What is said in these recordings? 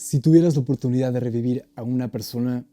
Si tuvieras la oportunidad de revivir a una persona,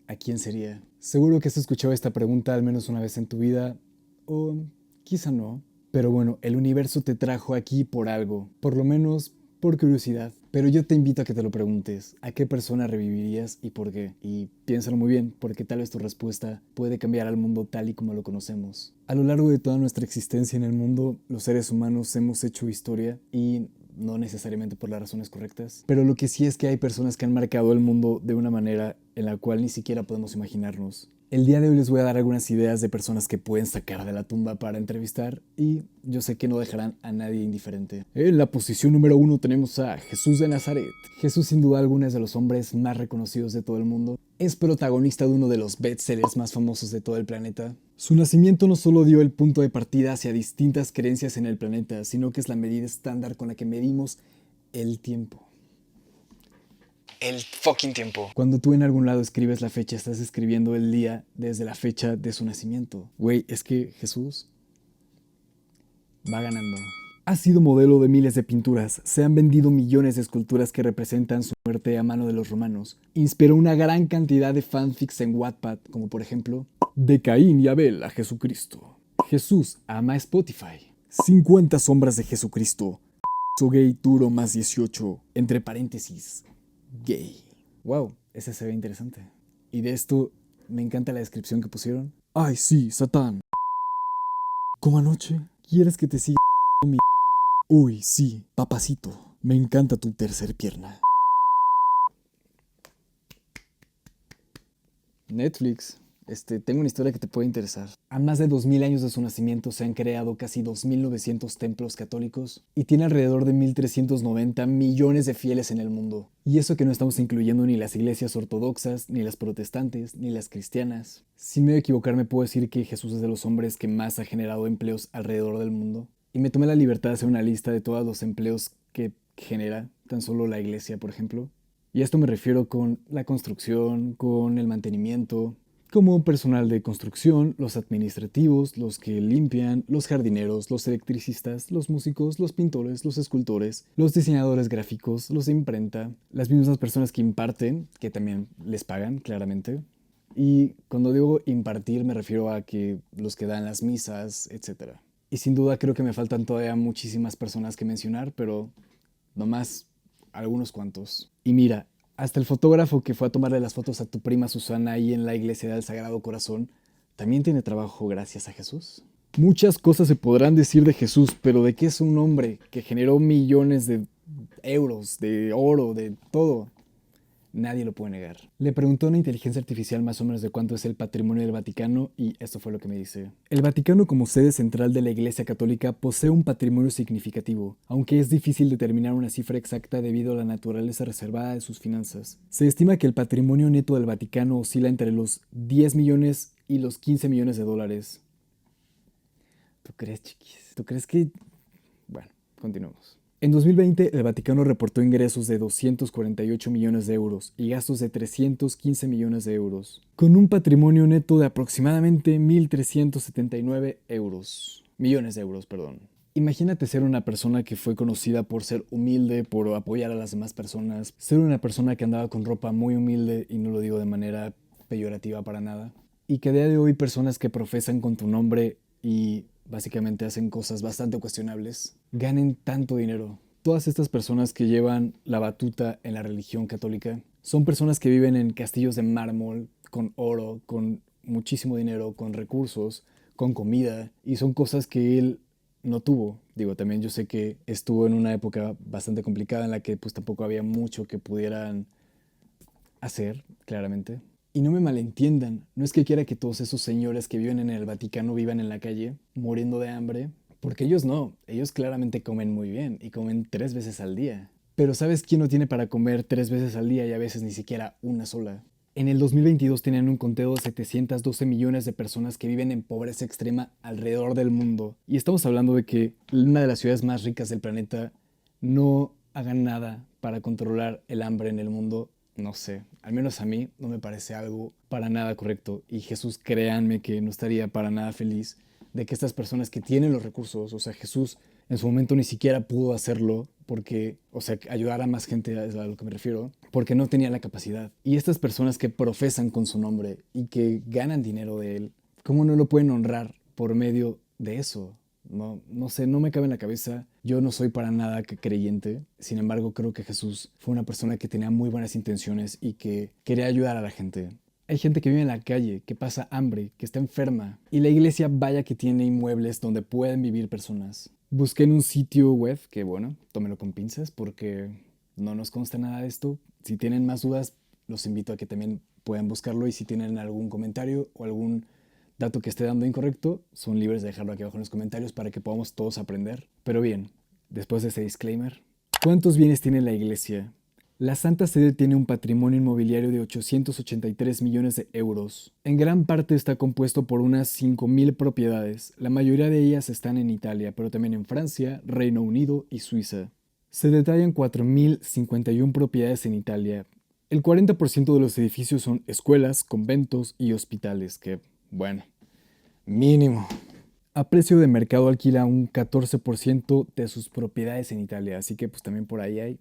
¿a quién sería? Seguro que has escuchado esta pregunta al menos una vez en tu vida, o quizá no. Pero bueno, el universo te trajo aquí por algo, por lo menos por curiosidad. Pero yo te invito a que te lo preguntes, ¿a qué persona revivirías y por qué? Y piénsalo muy bien, porque tal vez tu respuesta puede cambiar al mundo tal y como lo conocemos. A lo largo de toda nuestra existencia en el mundo, los seres humanos hemos hecho historia y no necesariamente por las razones correctas, pero lo que sí es que hay personas que han marcado el mundo de una manera en la cual ni siquiera podemos imaginarnos. El día de hoy les voy a dar algunas ideas de personas que pueden sacar de la tumba para entrevistar y yo sé que no dejarán a nadie indiferente. En la posición número 1 tenemos a Jesús de Nazaret. Jesús sin duda alguna es de los hombres más reconocidos de todo el mundo. Es protagonista de uno de los bestsellers más famosos de todo el planeta. Su nacimiento no solo dio el punto de partida hacia distintas creencias en el planeta, sino que es la medida estándar con la que medimos el tiempo. El fucking tiempo. Cuando tú en algún lado escribes la fecha, estás escribiendo el día desde la fecha de su nacimiento. Güey, es que Jesús va ganando. Ha sido modelo de miles de pinturas, se han vendido millones de esculturas que representan su muerte a mano de los romanos. Inspiró una gran cantidad de fanfics en Wattpad, como por ejemplo De Caín y Abel a Jesucristo. Jesús ama Spotify. 50 sombras de Jesucristo. Gay Turo más 18, entre paréntesis, gay. Wow, ese se ve interesante. Y de esto me encanta la descripción que pusieron. Ay, sí, Satán. Como anoche, ¿quieres que te siga mi? Uy, sí, papacito. Me encanta tu tercer pierna. Netflix. Tengo una historia que te puede interesar. A más de 2000 años de su nacimiento se han creado casi 2900 templos católicos y tiene alrededor de 1390 millones de fieles en el mundo. Y eso que no estamos incluyendo ni las iglesias ortodoxas, ni las protestantes, ni las cristianas. Sin miedo a equivocarme puedo decir que Jesús es de los hombres que más ha generado empleos alrededor del mundo. Y me tomé la libertad de hacer una lista de todos los empleos que genera tan solo la iglesia, por ejemplo. Y a esto me refiero con la construcción, con el mantenimiento, como personal de construcción, los administrativos, los que limpian, los jardineros, los electricistas, los músicos, los pintores, los escultores, los diseñadores gráficos, los de imprenta, las mismas personas que imparten, que también les pagan, claramente. Y cuando digo impartir me refiero a que los que dan las misas, etc. Y sin duda creo que me faltan todavía muchísimas personas que mencionar, pero nomás algunos cuantos. Y mira, hasta el fotógrafo que fue a tomarle las fotos a tu prima Susana ahí en la iglesia del Sagrado Corazón también tiene trabajo gracias a Jesús. Muchas cosas se podrán decir de Jesús, pero de que es un hombre que generó millones de euros, de oro, de todo, nadie lo puede negar. Le preguntó a una inteligencia artificial más o menos de cuánto es el patrimonio del Vaticano y esto fue lo que me dice. El Vaticano, como sede central de la Iglesia Católica, posee un patrimonio significativo, aunque es difícil determinar una cifra exacta debido a la naturaleza reservada de sus finanzas. Se estima que el patrimonio neto del Vaticano oscila entre los 10 millones y los 15 millones de dólares. ¿Tú crees, chiquis? ¿Tú crees que...? Bueno, continuemos. En 2020, el Vaticano reportó ingresos de 248 millones de euros y gastos de 315 millones de euros, con un patrimonio neto de aproximadamente 1.379 millones de euros, perdón. Imagínate ser una persona que fue conocida por ser humilde, por apoyar a las demás personas, ser una persona que andaba con ropa muy humilde, y no lo digo de manera peyorativa para nada, y que a día de hoy personas que profesan con tu nombre y básicamente hacen cosas bastante cuestionables, ganen tanto dinero. Todas estas personas que llevan la batuta en la religión católica son personas que viven en castillos de mármol, con oro, con muchísimo dinero, con recursos, con comida, y son cosas que él no tuvo. Digo, también yo sé que estuvo en una época bastante complicada en la que pues tampoco había mucho que pudieran hacer, claramente. Y no me malentiendan, no es que quiera que todos esos señores que viven en el Vaticano vivan en la calle, muriendo de hambre, porque ellos no, ellos claramente comen muy bien y comen 3 veces al día. Pero ¿sabes quién no tiene para comer 3 veces al día y a veces ni siquiera una sola? En el 2022 tenían un conteo de 712 millones de personas que viven en pobreza extrema alrededor del mundo. Y estamos hablando de que una de las ciudades más ricas del planeta no hagan nada para controlar el hambre en el mundo. No sé, al menos a mí no me parece algo para nada correcto. Y Jesús, créanme que no estaría para nada feliz de que estas personas que tienen los recursos, o sea, Jesús en su momento ni siquiera pudo hacerlo porque, o sea, ayudar a más gente es a lo que me refiero, porque no tenía la capacidad. Y estas personas que profesan con su nombre y que ganan dinero de él, ¿cómo no lo pueden honrar por medio de eso? No, no sé, no me cabe en la cabeza. Yo no soy para nada creyente. Sin embargo, creo que Jesús fue una persona que tenía muy buenas intenciones y que quería ayudar a la gente. Hay gente que vive en la calle, que pasa hambre, que está enferma. Y la iglesia vaya que tiene inmuebles donde pueden vivir personas. Busqué en un sitio web, que bueno, tómelo con pinzas porque no nos consta nada de esto. Si tienen más dudas, los invito a que también puedan buscarlo y si tienen algún comentario o algún dato que esté dando incorrecto, son libres de dejarlo aquí abajo en los comentarios para que podamos todos aprender. Pero bien, después de este disclaimer, ¿cuántos bienes tiene la iglesia? La Santa Sede tiene un patrimonio inmobiliario de 883 millones de euros. En gran parte está compuesto por unas 5.000 propiedades. La mayoría de ellas están en Italia, pero también en Francia, Reino Unido y Suiza. Se detallan 4.051 propiedades en Italia. El 40% de los edificios son escuelas, conventos y hospitales, que, bueno, mínimo. A precio de mercado alquila un 14% de sus propiedades en Italia, así que pues también por ahí hay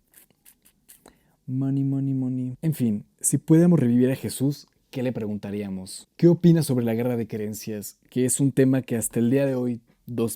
money, money, money. En fin, si pudiéramos revivir a Jesús, ¿qué le preguntaríamos? ¿Qué opina sobre la guerra de creencias? Que es un tema que hasta el día de hoy,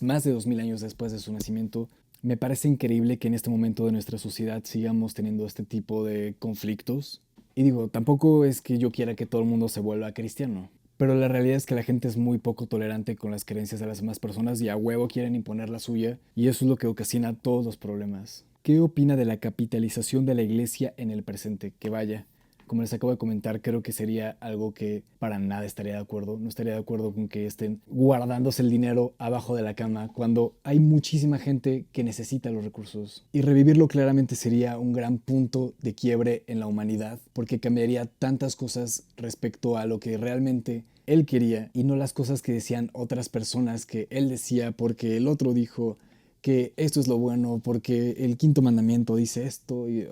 más de 2000 años después de su nacimiento, me parece increíble que en este momento de nuestra sociedad sigamos teniendo este tipo de conflictos. Y digo, tampoco es que yo quiera que todo el mundo se vuelva cristiano. Pero la realidad es que la gente es muy poco tolerante con las creencias de las demás personas y a huevo quieren imponer la suya, y eso es lo que ocasiona todos los problemas. ¿Qué opina de la capitalización de la iglesia en el presente? Que vaya, como les acabo de comentar, creo que sería algo que para nada estaría de acuerdo. No estaría de acuerdo con que estén guardándose el dinero abajo de la cama cuando hay muchísima gente que necesita los recursos. Y revivirlo claramente sería un gran punto de quiebre en la humanidad, porque cambiaría tantas cosas respecto a lo que realmente él quería y no las cosas que decían otras personas que él decía porque el otro dijo que esto es lo bueno, porque el quinto mandamiento dice esto y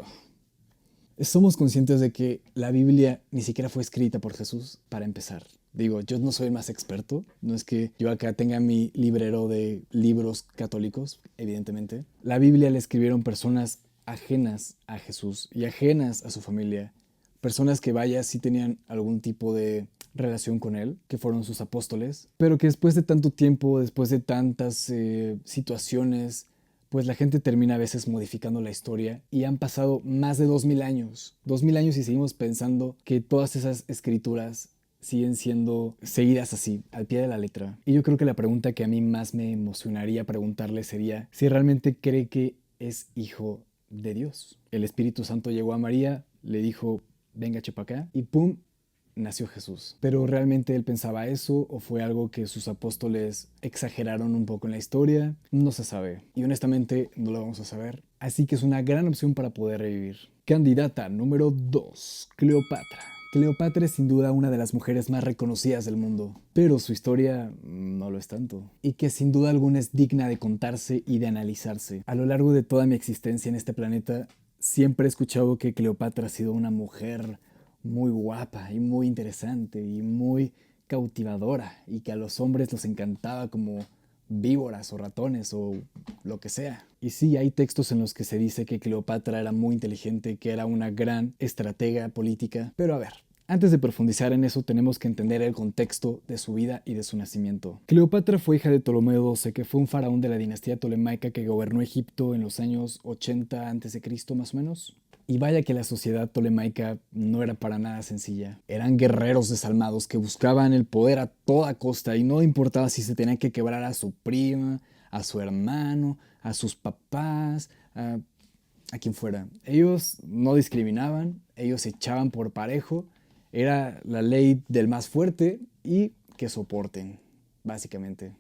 somos conscientes de que la Biblia ni siquiera fue escrita por Jesús para empezar. Digo, yo no soy el más experto, no es que yo acá tenga mi librero de libros católicos, evidentemente. La Biblia la escribieron personas ajenas a Jesús y ajenas a su familia. Personas que vaya sí tenían algún tipo de relación con él, que fueron sus apóstoles, pero que después de tanto tiempo, después de tantas situaciones, pues la gente termina a veces modificando la historia y han pasado más de 2000 años. 2000 años y seguimos pensando que todas esas escrituras siguen siendo seguidas así, al pie de la letra. Y yo creo que la pregunta que a mí más me emocionaría preguntarle sería si realmente cree que es hijo de Dios. El Espíritu Santo llegó a María, le dijo, venga, chepa acá, y pum, nació Jesús. Pero ¿realmente él pensaba eso o fue algo que sus apóstoles exageraron un poco en la historia? No se sabe. Y honestamente no lo vamos a saber. Así que es una gran opción para poder revivir. Candidata número 2, Cleopatra. Cleopatra es sin duda una de las mujeres más reconocidas del mundo, pero su historia no lo es tanto. Y que sin duda alguna es digna de contarse y de analizarse. A lo largo de toda mi existencia en este planeta, siempre he escuchado que Cleopatra ha sido una mujer muy guapa y muy interesante y muy cautivadora y que a los hombres los encantaba como víboras o ratones o lo que sea. Y sí, hay textos en los que se dice que Cleopatra era muy inteligente, que era una gran estratega política, pero a ver, antes de profundizar en eso tenemos que entender el contexto de su vida y de su nacimiento. Cleopatra fue hija de Ptolomeo XII, que fue un faraón de la dinastía tolemaica que gobernó Egipto en los años 80 a.C. más o menos. Y vaya que la sociedad tolemaica no era para nada sencilla. Eran guerreros desalmados que buscaban el poder a toda costa y no importaba si se tenían que quebrar a su prima, a su hermano, a sus papás, a quien fuera. Ellos no discriminaban, ellos se echaban por parejo. Era la ley del más fuerte y que soporten, básicamente.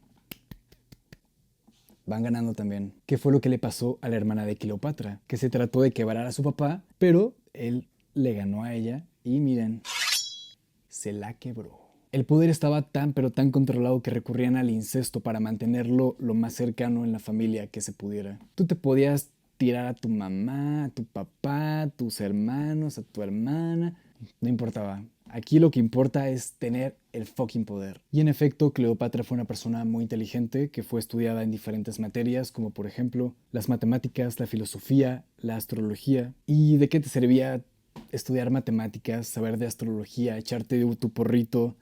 Van ganando también. ¿Qué fue lo que le pasó a la hermana de Cleopatra? Que se trató de quebrar a su papá, pero él le ganó a ella y miren, se la quebró. El poder estaba tan pero tan controlado que recurrían al incesto para mantenerlo lo más cercano en la familia que se pudiera. Tú te podías tirar a tu mamá, a tu papá, a tus hermanos, a tu hermana. No importaba. Aquí lo que importa es tener el fucking poder. Y en efecto, Cleopatra fue una persona muy inteligente que fue estudiada en diferentes materias, como por ejemplo las matemáticas, la filosofía, la astrología. ¿Y de qué te servía estudiar matemáticas, saber de astrología, echarte tu porrito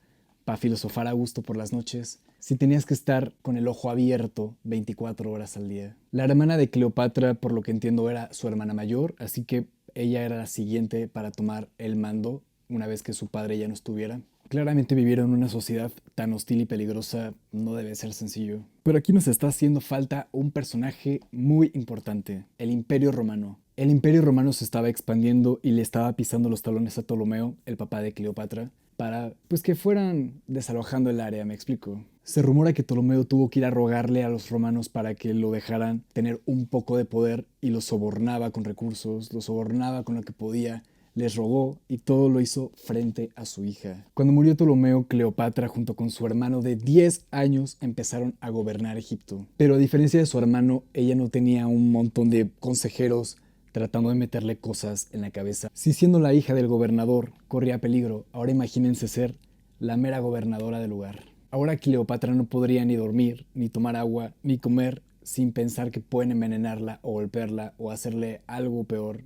para filosofar a gusto por las noches, si tenías que estar con el ojo abierto 24 horas al día? La hermana de Cleopatra, por lo que entiendo, era su hermana mayor, así que ella era la siguiente para tomar el mando una vez que su padre ya no estuviera. Claramente vivir en una sociedad tan hostil y peligrosa no debe ser sencillo. Pero aquí nos está haciendo falta un personaje muy importante, el Imperio Romano. El Imperio Romano se estaba expandiendo y le estaba pisando los talones a Ptolomeo, el papá de Cleopatra, para pues que fueran desalojando el área, me explico. Se rumora que Ptolomeo tuvo que ir a rogarle a los romanos para que lo dejaran tener un poco de poder y los sobornaba con recursos, los sobornaba con lo que podía, les rogó y todo lo hizo frente a su hija. Cuando murió Ptolomeo, Cleopatra junto con su hermano de 10 años empezaron a gobernar Egipto. Pero a diferencia de su hermano, ella no tenía un montón de consejeros tratando de meterle cosas en la cabeza. Si siendo la hija del gobernador corría peligro, ahora imagínense ser la mera gobernadora del lugar. Ahora Cleopatra no podría ni dormir, ni tomar agua, ni comer sin pensar que pueden envenenarla o golpearla o hacerle algo peor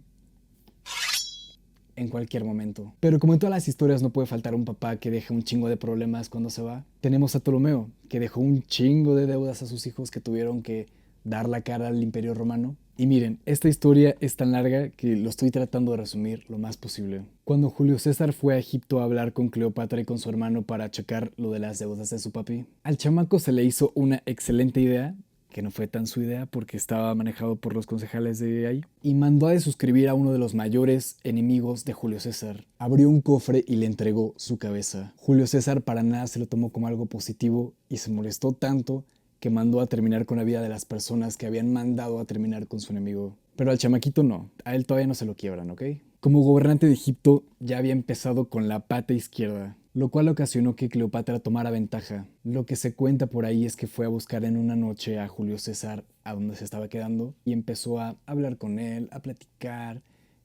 en cualquier momento. Pero como en todas las historias no puede faltar un papá que deja un chingo de problemas cuando se va, tenemos a Ptolomeo, que dejó un chingo de deudas a sus hijos que tuvieron que dar la cara al Imperio Romano. Y miren, esta historia es tan larga que lo estoy tratando de resumir lo más posible. Cuando Julio César fue a Egipto a hablar con Cleopatra y con su hermano para checar lo de las deudas de su papi, al chamaco se le hizo una excelente idea, que no fue tan su idea porque estaba manejado por los concejales de ahí, y mandó a desuscribir a uno de los mayores enemigos de Julio César. Abrió un cofre y le entregó su cabeza. Julio César para nada se lo tomó como algo positivo y se molestó tanto que mandó a terminar con la vida de las personas que habían mandado a terminar con su enemigo. Pero al chamaquito no, a él todavía no se lo quiebran, ¿ok? Como gobernante de Egipto ya había empezado con la pata izquierda, lo cual ocasionó que Cleopatra tomara ventaja. Lo que se cuenta por ahí es que fue a buscar en una noche a Julio César a donde se estaba quedando y empezó a hablar con él, a platicar,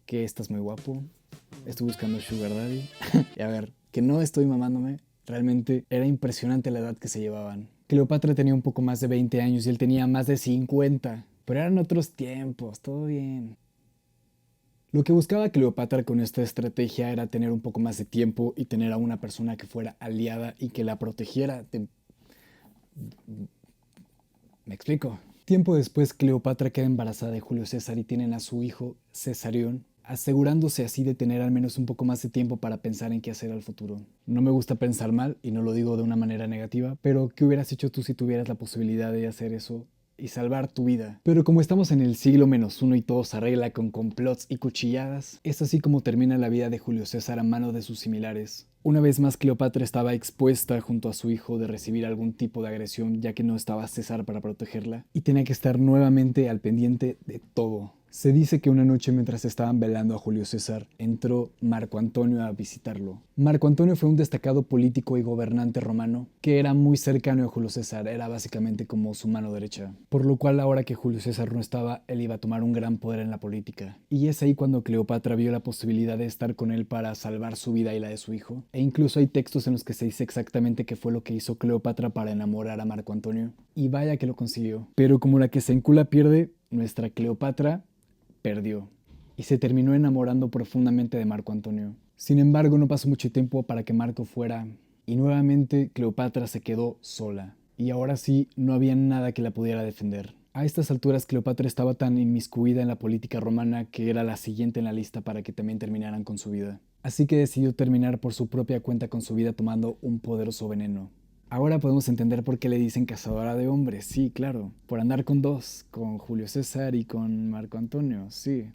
que estás muy guapo, estoy buscando Sugar Daddy. Y a ver, que no estoy mamándome, realmente era impresionante la edad que se llevaban. Cleopatra tenía un poco más de 20 años y él tenía más de 50, pero eran otros tiempos, todo bien. Lo que buscaba Cleopatra con esta estrategia era tener un poco más de tiempo y tener a una persona que fuera aliada y que la protegiera. ¿Me explico? Tiempo después, Cleopatra queda embarazada de Julio César y tienen a su hijo Cesarión, asegurándose así de tener al menos un poco más de tiempo para pensar en qué hacer al futuro. No me gusta pensar mal y no lo digo de una manera negativa, pero ¿qué hubieras hecho tú si tuvieras la posibilidad de hacer eso y salvar tu vida? Pero como estamos en el siglo -1 y todo se arregla con complots y cuchilladas, es así como termina la vida de Julio César a mano de sus similares. Una vez más Cleopatra estaba expuesta junto a su hijo de recibir algún tipo de agresión ya que no estaba César para protegerla y tenía que estar nuevamente al pendiente de todo. Se dice que una noche mientras estaban velando a Julio César, entró Marco Antonio a visitarlo. Marco Antonio fue un destacado político y gobernante romano que era muy cercano a Julio César, era básicamente como su mano derecha. Por lo cual ahora que Julio César no estaba, él iba a tomar un gran poder en la política. Y es ahí cuando Cleopatra vio la posibilidad de estar con él para salvar su vida y la de su hijo. E incluso hay textos en los que se dice exactamente qué fue lo que hizo Cleopatra para enamorar a Marco Antonio. Y vaya que lo consiguió. Pero como la que se encula pierde, nuestra Cleopatra perdió y se terminó enamorando profundamente de Marco Antonio. Sin embargo, no pasó mucho tiempo para que Marco fuera y nuevamente Cleopatra se quedó sola. Y ahora sí, no había nada que la pudiera defender. A estas alturas Cleopatra estaba tan inmiscuida en la política romana que era la siguiente en la lista para que también terminaran con su vida. Así que decidió terminar por su propia cuenta con su vida tomando un poderoso veneno. Ahora podemos entender por qué le dicen cazadora de hombres, sí, claro, por andar con dos, con Julio César y con Marco Antonio, sí.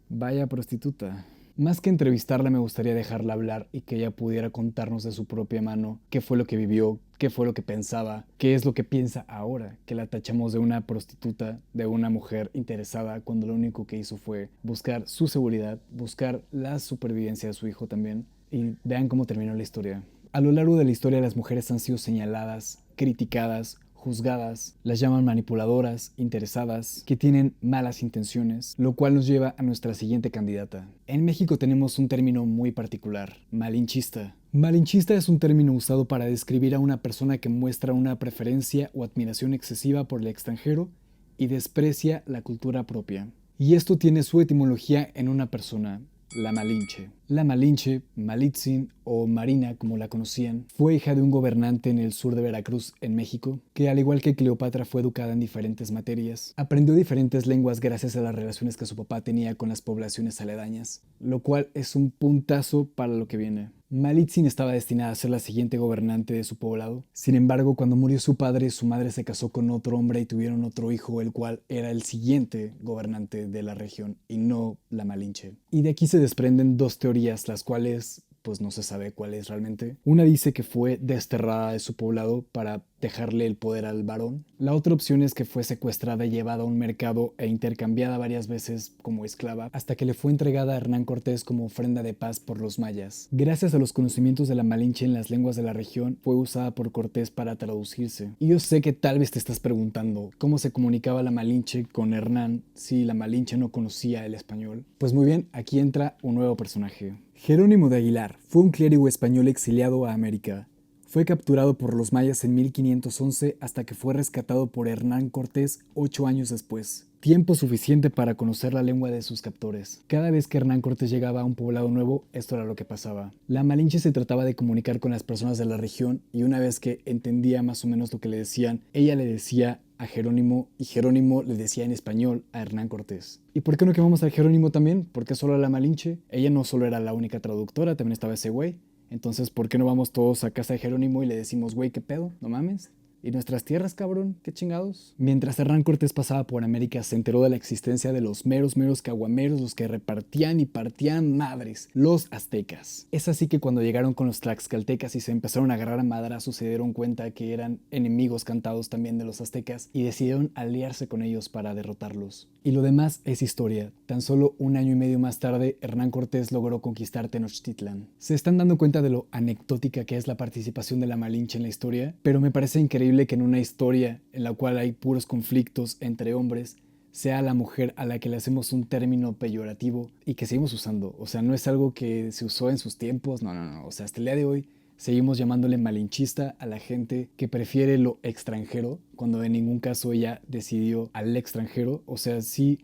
Vaya prostituta. Más que entrevistarla me gustaría dejarla hablar y que ella pudiera contarnos de su propia mano qué fue lo que vivió, qué fue lo que pensaba, qué es lo que piensa ahora, que la tachamos de una prostituta, de una mujer interesada, cuando lo único que hizo fue buscar su seguridad, buscar la supervivencia de su hijo también. Y vean cómo terminó la historia. A lo largo de la historia las mujeres han sido señaladas, criticadas, juzgadas, las llaman manipuladoras, interesadas, que tienen malas intenciones, lo cual nos lleva a nuestra siguiente candidata. En México tenemos un término muy particular, malinchista. Malinchista es un término usado para describir a una persona que muestra una preferencia o admiración excesiva por el extranjero y desprecia la cultura propia. Y esto tiene su etimología en una persona, la Malinche. La Malinche, Malitzin o Marina como la conocían, fue hija de un gobernante en el sur de Veracruz, en México, que al igual que Cleopatra fue educada en diferentes materias. Aprendió diferentes lenguas gracias a las relaciones que su papá tenía con las poblaciones aledañas, lo cual es un puntazo para lo que viene. Malitzin estaba destinada a ser la siguiente gobernante de su poblado. Sin embargo, cuando murió su padre, su madre se casó con otro hombre y tuvieron otro hijo, el cual era el siguiente gobernante de la región y no la Malinche. Y de aquí se desprenden dos teorías, las cuales pues no se sabe cuál es realmente. Una dice que fue desterrada de su poblado para dejarle el poder al varón. La otra opción es que fue secuestrada y llevada a un mercado e intercambiada varias veces como esclava hasta que le fue entregada a Hernán Cortés como ofrenda de paz por los mayas. Gracias a los conocimientos de la Malinche en las lenguas de la región, fue usada por Cortés para traducirse. Y yo sé que tal vez te estás preguntando cómo se comunicaba la Malinche con Hernán si la Malinche no conocía el español. Pues muy bien, aquí entra un nuevo personaje. Jerónimo de Aguilar fue un clérigo español exiliado a América. Fue capturado por los mayas en 1511 hasta que fue rescatado por Hernán Cortés 8 años después. Tiempo suficiente para conocer la lengua de sus captores. Cada vez que Hernán Cortés llegaba a un poblado nuevo, esto era lo que pasaba. La Malinche se trataba de comunicar con las personas de la región y una vez que entendía más o menos lo que le decían, ella le decía a Jerónimo y Jerónimo le decía en español a Hernán Cortés. ¿Y por qué no quemamos a Jerónimo también? ¿Por qué solo a la Malinche? Ella no solo era la única traductora, también estaba ese güey. Entonces, ¿por qué no vamos todos a casa de Jerónimo y le decimos, güey, qué pedo? No mames. ¿Y nuestras tierras, cabrón? ¿Qué chingados? Mientras Hernán Cortés pasaba por América, se enteró de la existencia de los meros caguameros, los que repartían y partían madres, los aztecas. Es así que cuando llegaron con los tlaxcaltecas y se empezaron a agarrar a madrazos, se dieron cuenta que eran enemigos cantados también de los aztecas y decidieron aliarse con ellos para derrotarlos. Y lo demás es historia. Tan solo un año y medio más tarde, Hernán Cortés logró conquistar Tenochtitlan. Se están dando cuenta de lo anecdótica que es la participación de la Malinche en la historia, pero me parece increíble que en una historia en la cual hay puros conflictos entre hombres, sea la mujer a la que le hacemos un término peyorativo y que seguimos usando. O sea, no es algo que se usó en sus tiempos, no. O sea, hasta el día de hoy seguimos llamándole malinchista a la gente que prefiere lo extranjero, cuando en ningún caso ella decidió al extranjero. O sea, sí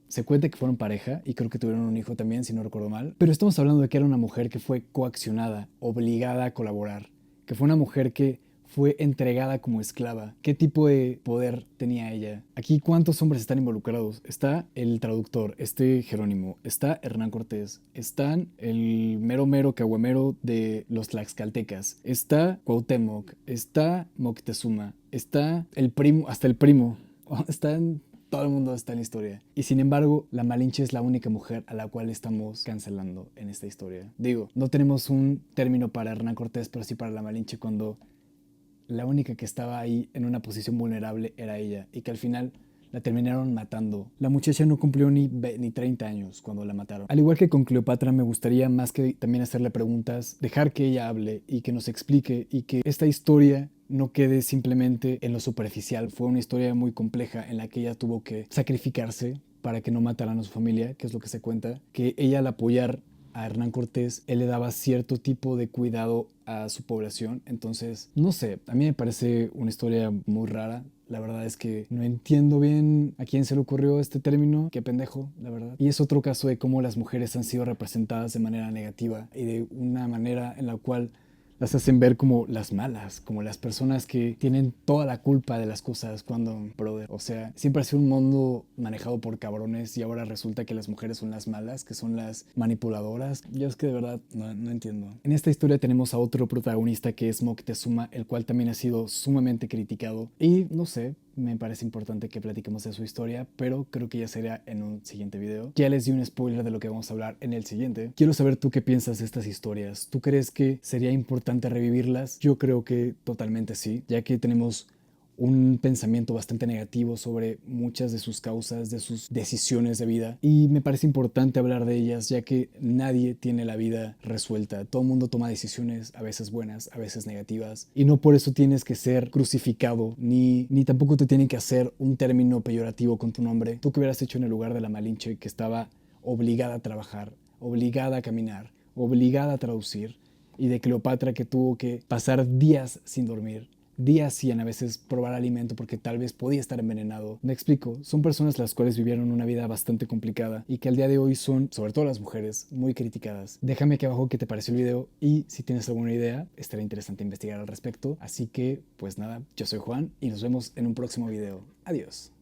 se cuenta que fueron pareja y creo que tuvieron un hijo también, si no recuerdo mal. Pero estamos hablando de que era una mujer que fue coaccionada, obligada a colaborar, que fue una mujer que fue entregada como esclava. ¿Qué tipo de poder tenía ella? Aquí, ¿cuántos hombres están involucrados? Está el traductor, Jerónimo, está Hernán Cortés, están el mero caguamero de los tlaxcaltecas, está Cuauhtémoc, está Moctezuma, está el primo, hasta el primo, están... Todo el mundo está en la historia. Y sin embargo, la Malinche es la única mujer a la cual estamos cancelando en esta historia. Digo, no tenemos un término para Hernán Cortés, pero sí para la Malinche, cuando la única que estaba ahí en una posición vulnerable era ella, y que al final la terminaron matando. La muchacha no cumplió ni 30 años cuando la mataron. Al igual que con Cleopatra, me gustaría más que también hacerle preguntas, dejar que ella hable y que nos explique, y que esta historia no quede simplemente en lo superficial. Fue una historia muy compleja en la que ella tuvo que sacrificarse para que no mataran a su familia, que es lo que se cuenta, que ella al apoyar a Hernán Cortés, él le daba cierto tipo de cuidado a su población. Entonces, no sé, a mí me parece una historia muy rara. La verdad es que no entiendo bien a quién se le ocurrió este término. Qué pendejo, la verdad. Y es otro caso de cómo las mujeres han sido representadas de manera negativa y de una manera en la cual las hacen ver como las malas, como las personas que tienen toda la culpa de las cosas cuando, brother, o sea, siempre ha sido un mundo manejado por cabrones y ahora resulta que las mujeres son las malas, que son las manipuladoras. Yo es que de verdad no entiendo. En esta historia tenemos a otro protagonista que es Moctezuma, el cual también ha sido sumamente criticado y no sé, me parece importante que platiquemos de su historia, pero creo que ya sería en un siguiente video. Ya les di un spoiler de lo que vamos a hablar en el siguiente. Quiero saber tú qué piensas de estas historias. ¿Tú crees que sería importante revivirlas? Yo creo que totalmente sí, ya que tenemos un pensamiento bastante negativo sobre muchas de sus causas, de sus decisiones de vida. Y me parece importante hablar de ellas, ya que nadie tiene la vida resuelta. Todo el mundo toma decisiones, a veces buenas, a veces negativas. Y no por eso tienes que ser crucificado, ni tampoco te tienen que hacer un término peyorativo con tu nombre. ¿Tú qué hubieras hecho en el lugar de la Malinche, que estaba obligada a trabajar, obligada a caminar, obligada a traducir? Y de Cleopatra, que tuvo que pasar días sin dormir, días sin a veces probar alimento porque tal vez podía estar envenenado. Me explico, son personas las cuales vivieron una vida bastante complicada y que al día de hoy son, sobre todo las mujeres, muy criticadas. Déjame aquí abajo qué te pareció el video y si tienes alguna idea, estaría interesante investigar al respecto. Así que, pues nada, yo soy Juan y nos vemos en un próximo video. Adiós.